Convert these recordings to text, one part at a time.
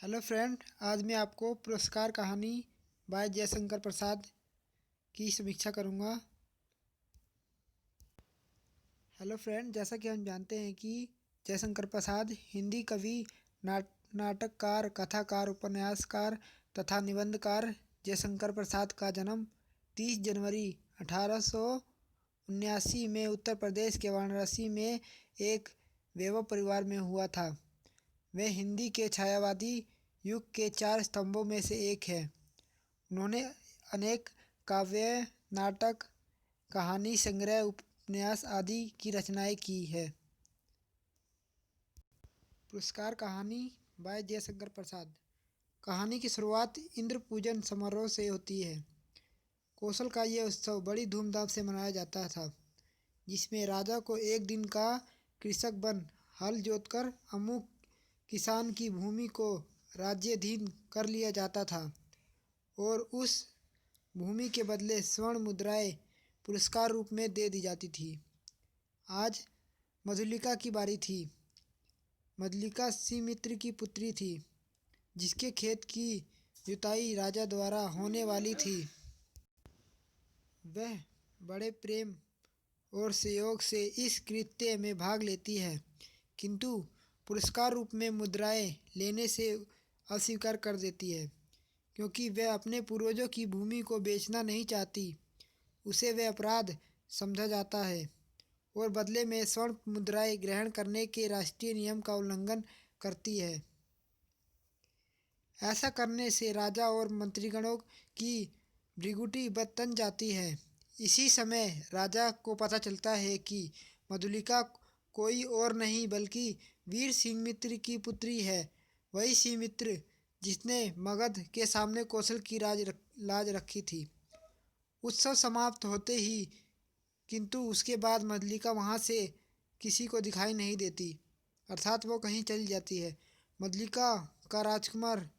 Hello friend, आज मैं आपको पुरस्कार कहानी बाय जयशंकर प्रसाद की समीक्षा करूंगा। हेलो फ्रेंड, जैसा कि हम जानते हैं कि जयशंकर प्रसाद हिंदी कवि, नाटककार, कथाकार, उपन्यासकार तथा निबंधकार जयशंकर प्रसाद का जन्म 30 जनवरी 1879 में उत्तर प्रदेश के वाराणसी में एक वैभव परिवार में हुआ था। वे हिंदी के छायावादी युग के 4 स्तंभों में से एक हैं। उन्होंने अनेक काव्य, नाटक, कहानी संग्रह, उपन्यास आदि की रचनाएं की है। पुरस्कार कहानी बाय जयशंकर प्रसाद। कहानी की शुरुआत इंद्र पूजन समारोह से होती है। कौशल का यह उत्सव बड़ी धूमधाम से मनाया जाता था, जिसमें राजा को एक दिन का कृषक बन हल जोतकर अमुक किसान की भूमि को राज्याधीन कर लिया जाता था और उस भूमि के बदले स्वर्ण मुद्राएं पुरस्कार रूप में दे दी जाती थी। आज मधुलिका की बारी थी। मधुलिका सुमित्र की पुत्री थी, जिसके खेत की जुताई राजा द्वारा होने वाली थी। वह बड़े प्रेम और सहयोग से इस कृत्य में भाग लेती है, किंतु पुरस्कार रूप में मुद्राएं लेने से अस्वीकार कर देती है, क्योंकि वह अपने पूर्वजों की भूमि को बेचना नहीं चाहती। उसे वह अपराध समझा जाता है और बदले में स्वर्ण मुद्राएं ग्रहण करने के राष्ट्रीय नियम का उल्लंघन करती है। ऐसा करने से राजा और मंत्रीगणों की भृगुटी बन जाती है। इसी समय राजा को पता चलता है कि मधुलिका कोई और नहीं बल्कि वीर सिंहमित्र की पुत्री है। वही सिंहमित्र जिसने मगध के सामने कौशल की लाज रखी थी। उत्सव समाप्त होते ही किंतु उसके बाद मधुलिका वहाँ से किसी को दिखाई नहीं देती, अर्थात वो कहीं चली जाती है। मधुलिका का राजकुमार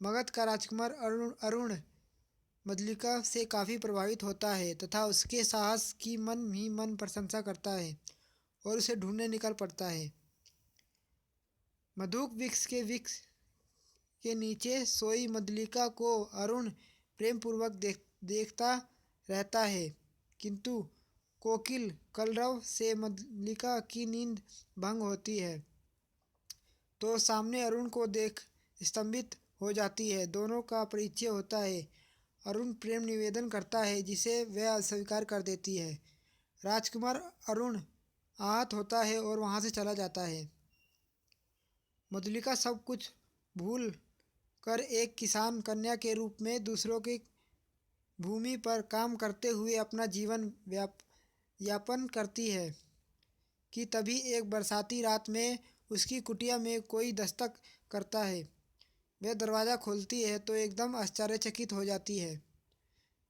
मगध का राजकुमार अरुण मधुलिका से काफ़ी प्रभावित होता है तथा उसके साहस की मन ही मन प्रशंसा करता है और उसे ढूंढने निकल पड़ता है। मधुक वृक्ष के नीचे सोई मधुलिका को अरुण प्रेमपूर्वक देखता रहता है, किंतु कोकिल कलरव से मधुलिका की नींद भंग होती है तो सामने अरुण को देख स्तंभित हो जाती है। दोनों का परिचय होता है। अरुण प्रेम निवेदन करता है, जिसे वह अस्वीकार कर देती है। राजकुमार अरुण आहत होता है और वहाँ से चला जाता है। मधुलिका सब कुछ भूल कर एक किसान कन्या के रूप में दूसरों की भूमि पर काम करते हुए अपना जीवन यापन करती है कि तभी एक बरसाती रात में उसकी कुटिया में कोई दस्तक करता है। वह दरवाज़ा खोलती है तो एकदम आश्चर्यचकित हो जाती है।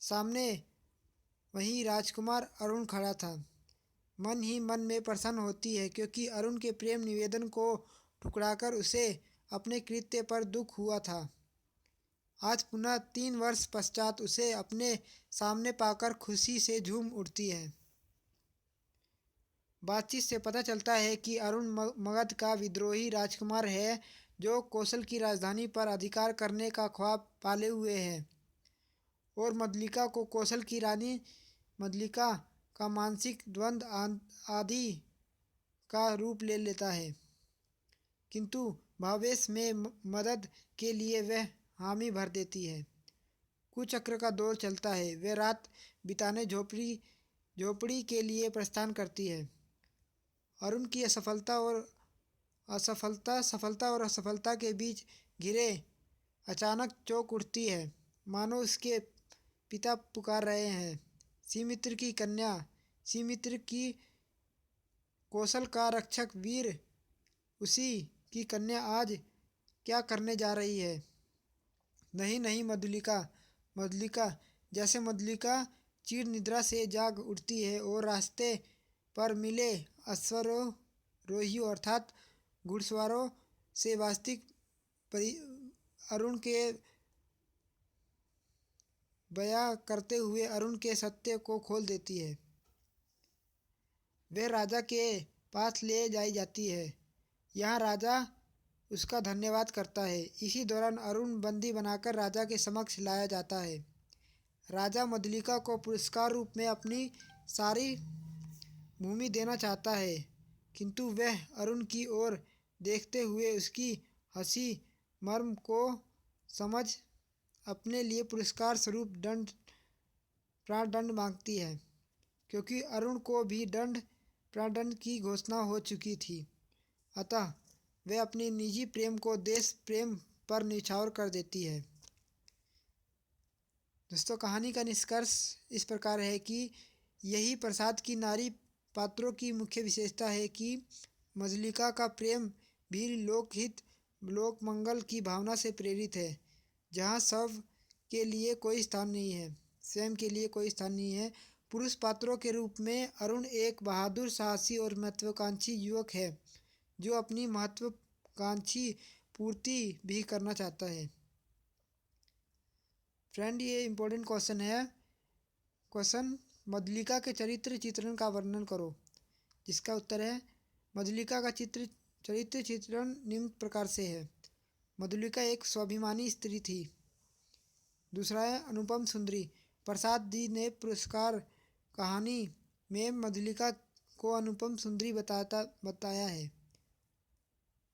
सामने वहीं राजकुमार अरुण खड़ा था। मन ही मन में प्रसन्न होती है, क्योंकि अरुण के प्रेम निवेदन को ठुकराकर उसे अपने कृत्य पर दुख हुआ था। आज पुनः 3 वर्ष पश्चात उसे अपने सामने पाकर खुशी से झूम उठती है। बातचीत से पता चलता है कि अरुण मगध का विद्रोही राजकुमार है, जो कौशल की राजधानी पर अधिकार करने का ख्वाब पाले हुए है और मधुलिका को कौशल की रानी मधुलिका का मानसिक द्वंद्व आदि का रूप ले लेता है, किंतु भावेश में मदद के लिए वह हामी भर देती है। कुचक्र का दौर चलता है। वह रात बिताने झोपड़ी के लिए प्रस्थान करती है। अरुण की सफलता और असफलता के बीच घिरे अचानक चौंक उठती है, मानो उसके पिता पुकार रहे हैं। सुमित्र की कन्या, सुमित्र की कौशल का रक्षक वीर, उसी की कन्या आज क्या करने जा रही है? नहीं नहीं, मधुलिका। जैसे मधुलिका चिर निद्रा से जाग उठती है और रास्ते पर मिले अश्वारोहियों अर्थात घुड़सवारों से वास्तविक अरुण के बयां करते हुए अरुण के सत्य को खोल देती है। वह राजा के पास ले जाई जाती है। यहाँ राजा उसका धन्यवाद करता है। इसी दौरान अरुण बंदी बनाकर राजा के समक्ष लाया जाता है। राजा मधुलिका को पुरस्कार रूप में अपनी सारी भूमि देना चाहता है, किंतु वह अरुण की ओर देखते हुए उसकी हंसी मर्म को समझ अपने लिए पुरस्कार स्वरूप प्राणदंड मांगती है, क्योंकि अरुण को भी प्राणदंड की घोषणा हो चुकी थी। अतः वह अपने निजी प्रेम को देश प्रेम पर न्यौछावर कर देती है। दोस्तों, कहानी का निष्कर्ष इस प्रकार है कि यही प्रसाद की नारी पात्रों की मुख्य विशेषता है कि मधुलिका का प्रेम भी लोकहित लोक मंगल की भावना से प्रेरित है, जहाँ सब के लिए कोई स्थान नहीं है, स्वयं के लिए कोई स्थान नहीं है। पुरुष पात्रों के रूप में अरुण एक बहादुर, साहसी और महत्वाकांक्षी युवक है, जो अपनी महत्वाकांक्षी पूर्ति भी करना चाहता है। फ्रेंड, ये इम्पोर्टेंट क्वेश्चन है। क्वेश्चन, मधुलिका के चरित्र चित्रण का वर्णन करो। जिसका उत्तर है, मधुलिका का चरित्र चित्रण निम्न प्रकार से है। मधुलिका एक स्वाभिमानी स्त्री थी। दूसरा है अनुपम सुंदरी। प्रसाद जी ने पुरस्कार कहानी में मधुलिका को अनुपम सुंदरी बताया है।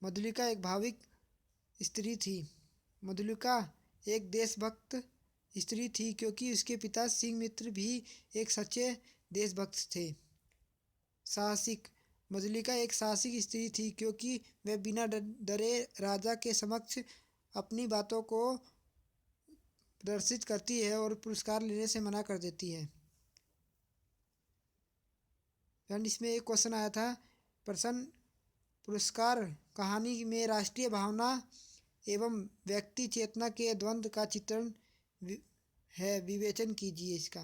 मधुलिका एक भाविक स्त्री थी। मधुलिका एक देशभक्त स्त्री थी, क्योंकि उसके पिता सिंह मित्र भी एक सच्चे देशभक्त थे। साहसिक। मधुलिका एक साहसिक स्त्री थी, क्योंकि वह बिना डरे राजा के समक्ष अपनी बातों को प्रदर्शित करती है और पुरस्कार लेने से मना कर देती है। फ्रेंड, इसमें एक क्वेश्चन आया था, प्रश्न, पुरस्कार कहानी में राष्ट्रीय भावना एवं व्यक्ति चेतना के द्वंद्व का चित्रण है, विवेचन कीजिए इसका।